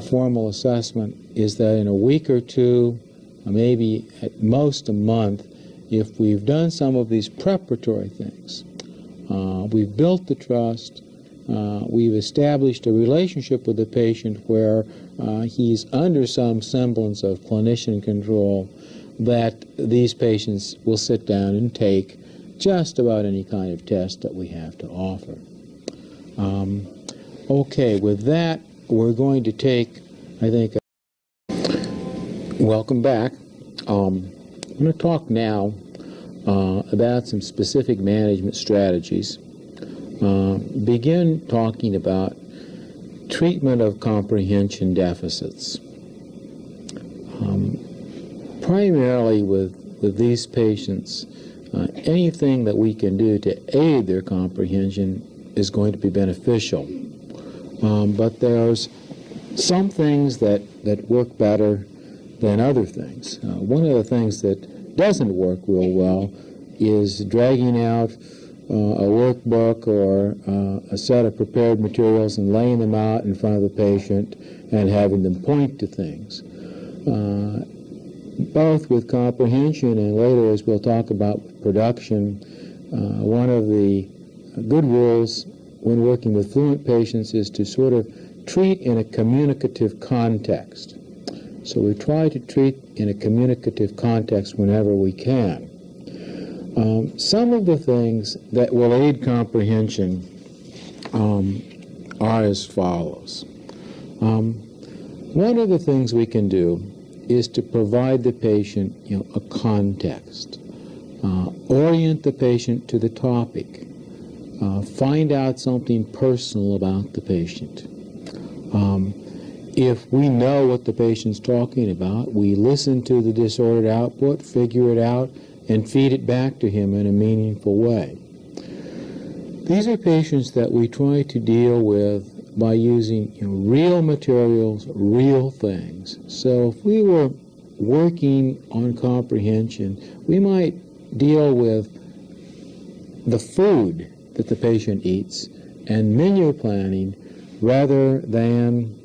formal assessment is that in a week or two, maybe at most a month, if we've done some of these preparatory things, we've built the trust, we've established a relationship with the patient where he's under some semblance of clinician control, that these patients will sit down and take just about any kind of test that we have to offer. Okay, with that, we're going to take, I think, welcome back. I'm going to talk now about some specific management strategies. Begin talking about treatment of comprehension deficits. Primarily with these patients, anything that we can do to aid their comprehension is going to be beneficial. But there's some things that work better than other things. One of the things that doesn't work real well is dragging out a workbook or a set of prepared materials and laying them out in front of the patient and having them point to things. Both with comprehension and later, as we'll talk about production, one of the good rules when working with fluent patients is to sort of treat in a communicative context. So we try to treat in a communicative context whenever we can. Some of the things that will aid comprehension are as follows. One of the things we can do is to provide the patient, a context. Orient the patient to the topic. Find out something personal about the patient. If we know what the patient's talking about, we listen to the disordered output, figure it out, and feed it back to him in a meaningful way. These are patients that we try to deal with by using real materials, real things. So if we were working on comprehension, we might deal with the food that the patient eats and menu planning rather than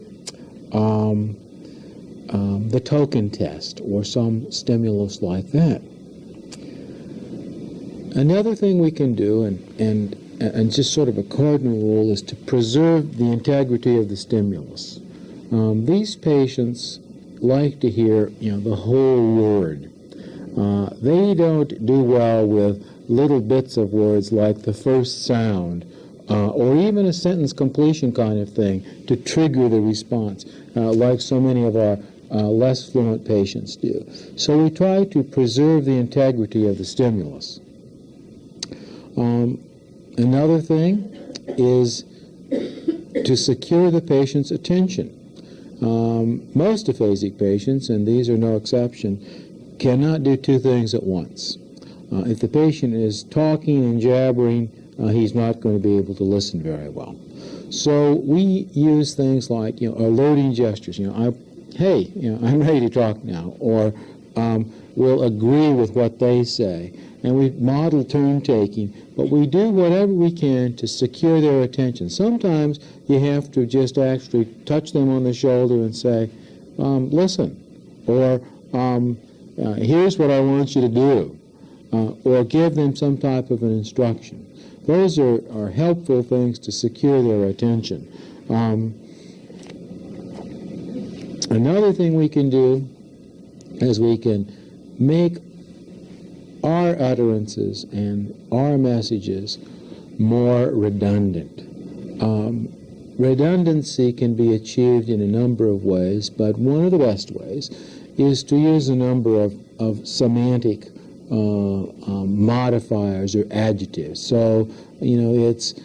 the token test or some stimulus like that. Another thing we can do, and just sort of a cardinal rule, is to preserve the integrity of the stimulus. These patients like to hear, the whole word. They don't do well with little bits of words like the first sound, or even a sentence completion kind of thing to trigger the response, like so many of our less fluent patients do. So we try to preserve the integrity of the stimulus. Another thing is to secure the patient's attention. Most aphasic patients, and these are no exception, cannot do two things at once. If the patient is talking and jabbering, he's not going to be able to listen very well. So we use things like, alerting gestures. Hey, I'm ready to talk now, or we'll agree with what they say. And we model turn-taking, but we do whatever we can to secure their attention. Sometimes you have to just actually touch them on the shoulder and say, listen, or here's what I want you to do, or give them some type of an instruction. Those are helpful things to secure their attention. Another thing we can do is we can make our utterances and our messages more redundant. Redundancy can be achieved in a number of ways, but one of the best ways is to use a number of semantic modifiers or adjectives. So, it's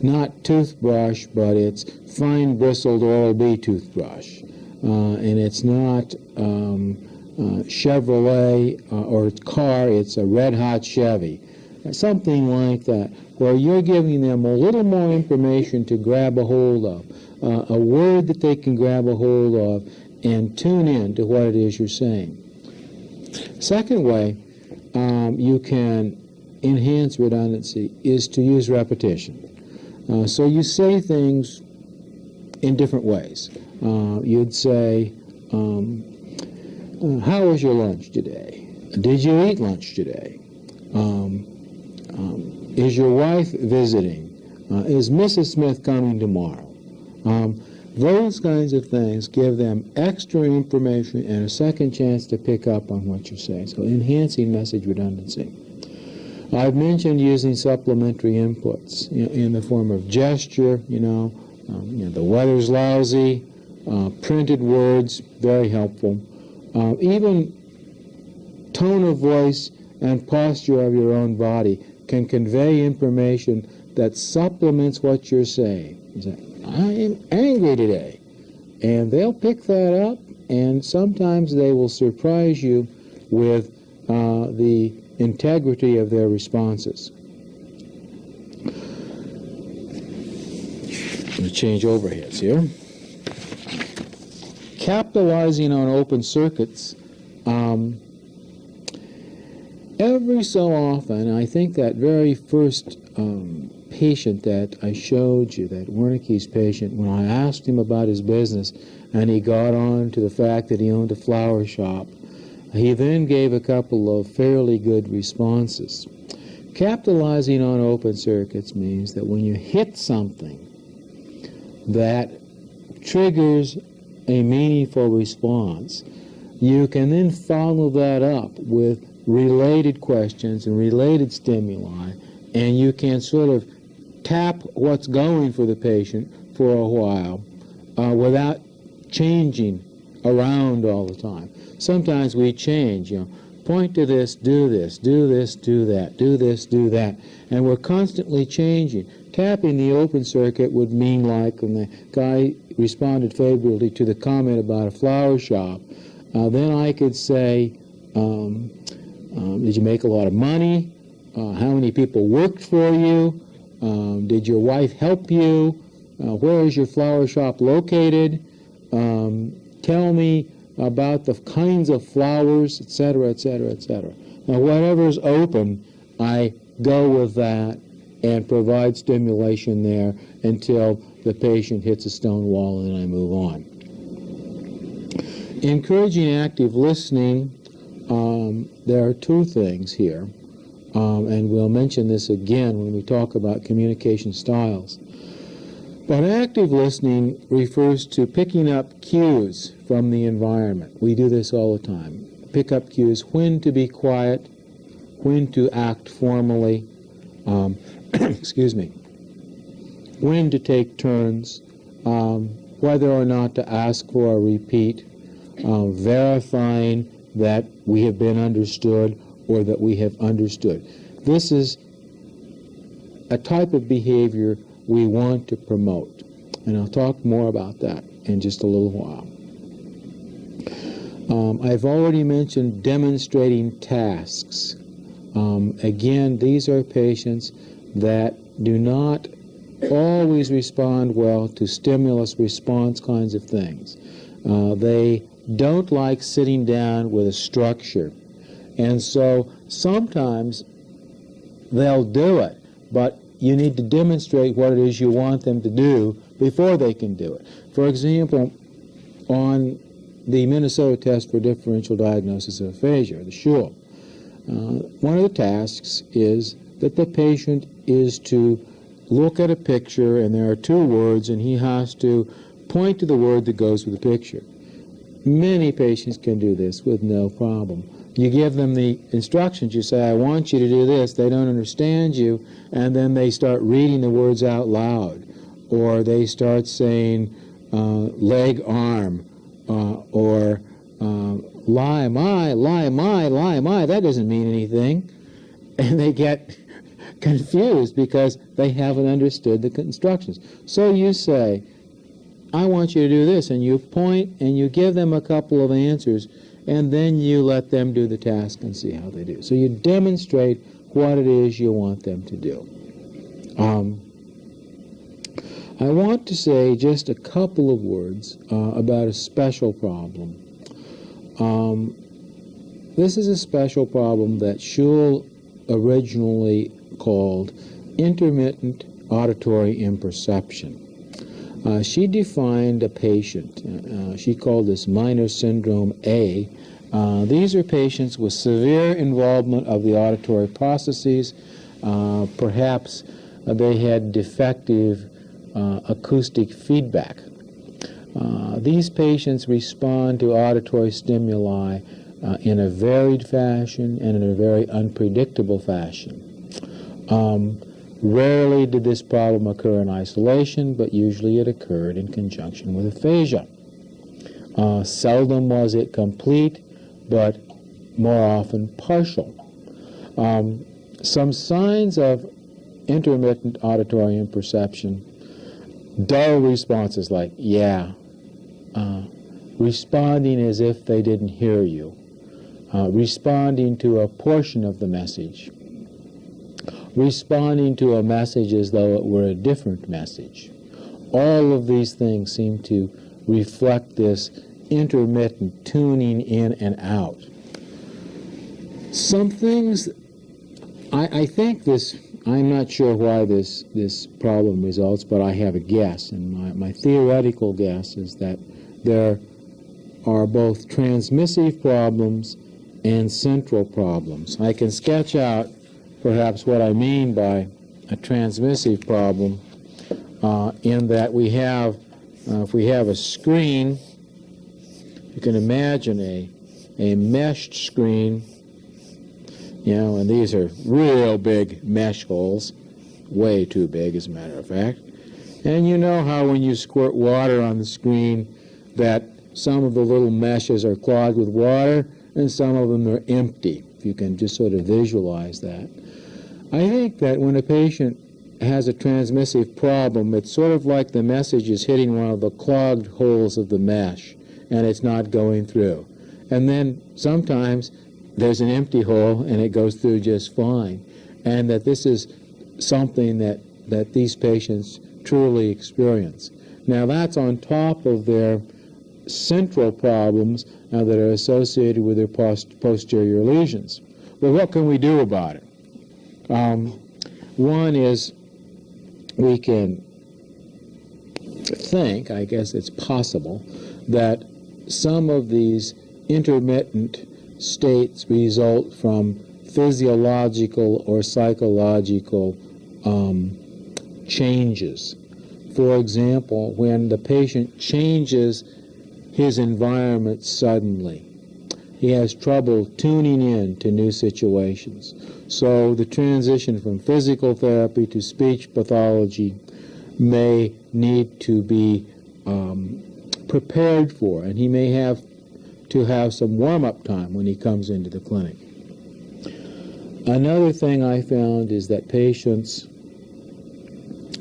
not toothbrush, but it's fine bristled Oral-B toothbrush. And it's not Chevrolet or car, it's a red hot Chevy. Something like that, where you're giving them a little more information to grab a hold of, a word that they can grab a hold of and tune in to what it is you're saying. Second way you can enhance redundancy is to use repetition. So you say things in different ways. You'd say, how was your lunch today? Did you eat lunch today? Is your wife visiting? Is Mrs. Smith coming tomorrow? Those kinds of things give them extra information and a second chance to pick up on what you're saying. So enhancing message redundancy. I've mentioned using supplementary inputs in the form of gesture, the weather's lousy, printed words, very helpful. Even tone of voice and posture of your own body can convey information that supplements what you're saying. You say, I am angry today. And they'll pick that up, and sometimes they will surprise you with the integrity of their responses. I'm going to change overheads here. Capitalizing on open circuits. Every so often, I think that very first patient that I showed you, that Wernicke's patient, when I asked him about his business and he got on to the fact that he owned a flower shop, he then gave a couple of fairly good responses. Capitalizing on open circuits means that when you hit something that triggers a meaningful response, you can then follow that up with related questions and related stimuli, and you can sort of tap what's going for the patient for a while without changing around all the time. Sometimes we change, point to this, do this, do this, do that, do this, do that, and we're constantly changing. Tapping the open circuit would mean, like when the guy responded favorably to the comment about a flower shop, then I could say, did you make a lot of money? How many people worked for you? Did your wife help you? Where is your flower shop located? Tell me about the kinds of flowers, etc., etc., etc. Now, whatever's open, I go with that and provide stimulation there until the patient hits a stone wall, and then I move on. Encouraging active listening, there are two things here, and we'll mention this again when we talk about communication styles. But active listening refers to picking up cues from the environment. We do this all the time. Pick up cues, when to be quiet, when to act formally, excuse me, when to take turns, whether or not to ask for a repeat, verifying that we have been understood or that we have understood. This is a type of behavior we want to promote, and I'll talk more about that in just a little while. I've already mentioned demonstrating tasks. Again, these are patients that do not always respond well to stimulus-response kinds of things. They don't like sitting down with a structure, and so sometimes they'll do it, but you need to demonstrate what it is you want them to do before they can do it. For example, on the Minnesota Test for Differential Diagnosis of Aphasia, the SHUL, one of the tasks is that the patient is to look at a picture, and there are two words, and he has to point to the word that goes with the picture. Many patients can do this with no problem. You give them the instructions, you say, I want you to do this, they don't understand you, and then they start reading the words out loud, or they start saying leg, arm, or lie, my, that doesn't mean anything, and they get confused because they haven't understood the instructions. So you say, I want you to do this, and you point and you give them a couple of answers, and then you let them do the task and see how they do. So you demonstrate what it is you want them to do. I want to say just a couple of words about a special problem. This is a special problem that SHUL originally called intermittent auditory imperception. She defined a patient. She called this minor syndrome A. These are patients with severe involvement of the auditory processes. Perhaps they had defective acoustic feedback. These patients respond to auditory stimuli in a varied fashion and in a very unpredictable fashion. Rarely did this problem occur in isolation, but usually it occurred in conjunction with aphasia. Seldom was it complete, but more often partial. Some signs of intermittent auditory imperception: dull responses like yeah, responding as if they didn't hear you, responding to a portion of the message, responding to a message as though it were a different message. All of these things seem to reflect this intermittent tuning in and out. Some things, I think this, I'm not sure why this problem results, but I have a guess, and my theoretical guess is that there are both transmissive problems and central problems. I can sketch out perhaps what I mean by a transmissive problem in that we have, if we have a screen, you can imagine a meshed screen, you know, and these are real big mesh holes, way too big as a matter of fact. And you know how when you squirt water on the screen that some of the little meshes are clogged with water and some of them are empty, if you can just sort of visualize that. I think that when a patient has a transmissive problem, it's sort of like the message is hitting one of the clogged holes of the mesh and it's not going through. And then sometimes there's an empty hole and it goes through just fine. And that this is something that these patients truly experience. Now that's on top of their central problems that are associated with their posterior lesions. Well, what can we do about it? One is we can think, I guess it's possible, that some of these intermittent states result from physiological or psychological changes. For example, when the patient changes his environment suddenly, he has trouble tuning in to new situations. So the transition from physical therapy to speech pathology may need to be prepared for, and he may have to have some warm-up time when he comes into the clinic. Another thing I found is that patients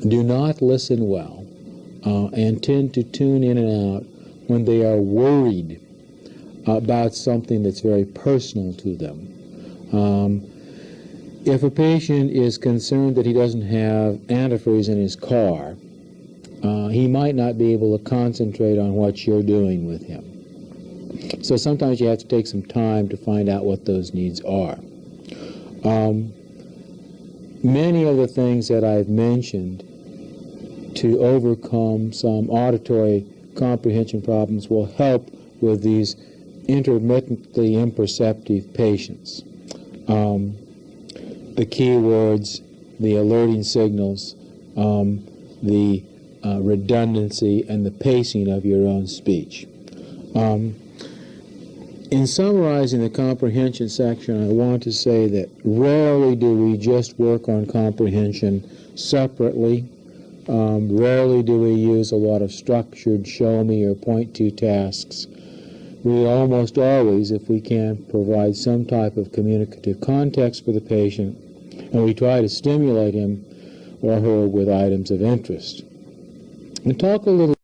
do not listen well and tend to tune in and out when they are worried about something that's very personal to them. If a patient is concerned that he doesn't have antifreeze in his car, he might not be able to concentrate on what you're doing with him. So sometimes you have to take some time to find out what those needs are. Many of the things that I've mentioned to overcome some auditory comprehension problems will help with these intermittently imperceptive patients. The key words, the alerting signals, the redundancy, and the pacing of your own speech. In summarizing the comprehension section, I want to say that rarely do we just work on comprehension separately. Rarely do we use a lot of structured show me or point to tasks. We almost always, if we can, provide some type of communicative context for the patient, and we try to stimulate him or her with items of interest. And talk a little